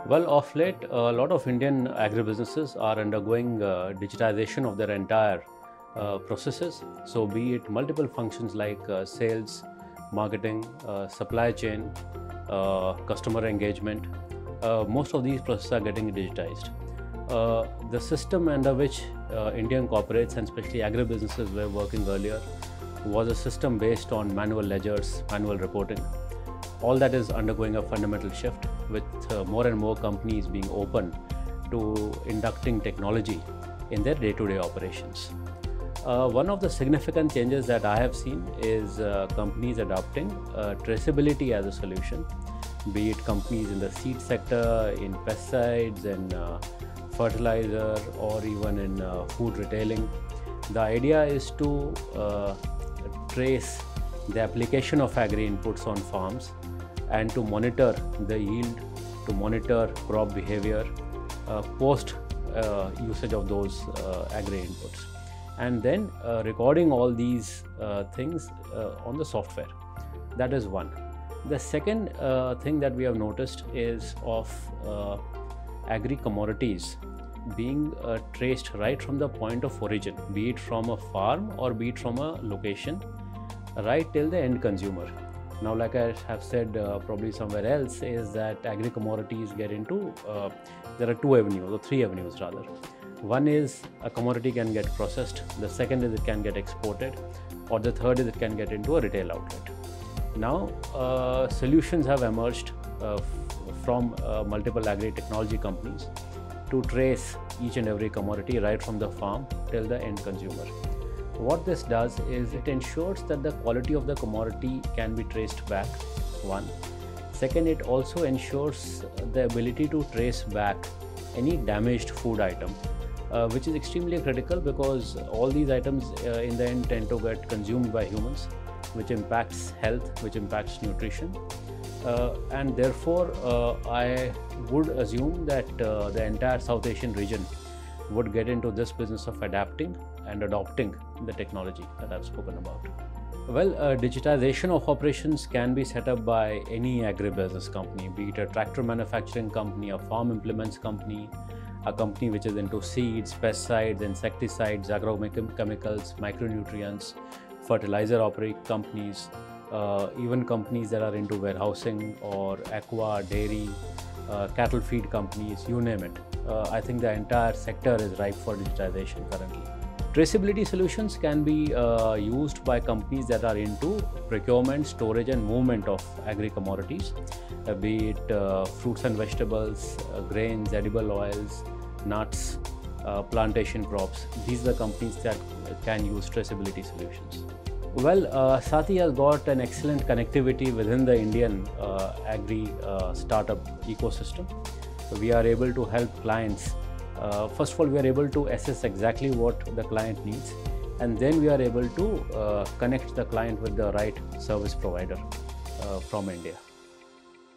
Well, of late, a lot of Indian agribusinesses are undergoing digitization of their entire processes. So, be it multiple functions like sales, marketing, supply chain, customer engagement, most of these processes are getting digitized. The system under which Indian corporates and especially agribusinesses were working earlier was a system based on manual ledgers, manual reporting. All that is undergoing a fundamental shift with more and more companies being open to inducting technology in their day-to-day operations. One of the significant changes that I have seen is companies adopting traceability as a solution, be it companies in the seed sector, in pesticides, in fertilizer, or even in food retailing. The idea is to trace the application of agri inputs on farms and to monitor the yield, to monitor crop behavior post usage of those agri inputs, and then recording all these things on the software. That is one. The second thing that we have noticed is of agri commodities being traced right from the point of origin, be it from a farm or be it from a location, right till the end consumer. Now, like I have said probably somewhere else, is that agri commodities get into, there are two avenues or three avenues rather. One is a commodity can get processed, the second is it can get exported, or the third is it can get into a retail outlet. Now, solutions have emerged from multiple agri technology companies to trace each and every commodity right from the farm till the end consumer. What this does is it ensures that the quality of the commodity can be traced back, one. Second, it also ensures the ability to trace back any damaged food item, which is extremely critical because all these items in the end tend to get consumed by humans, which impacts health, which impacts nutrition. And therefore, I would assume that the entire South Asian region would get into this business of adapting and adopting the technology that I've spoken about. Well, digitization of operations can be set up by any agribusiness company, be it a tractor manufacturing company, a farm implements company, a company which is into seeds, pesticides, insecticides, agrochemicals, micronutrients, fertilizer companies, even companies that are into warehousing or aqua, dairy, cattle feed companies, you name it. I think the entire sector is ripe for digitization currently. Traceability solutions can be used by companies that are into procurement, storage and movement of agri commodities, be it fruits and vegetables, grains, edible oils, nuts, plantation crops. These are the companies that can use traceability solutions. Well, Saathi has got an excellent connectivity within the Indian agri startup ecosystem. So we are able to help clients. First of all, we are able to assess exactly what the client needs, and then we are able to connect the client with the right service provider from India.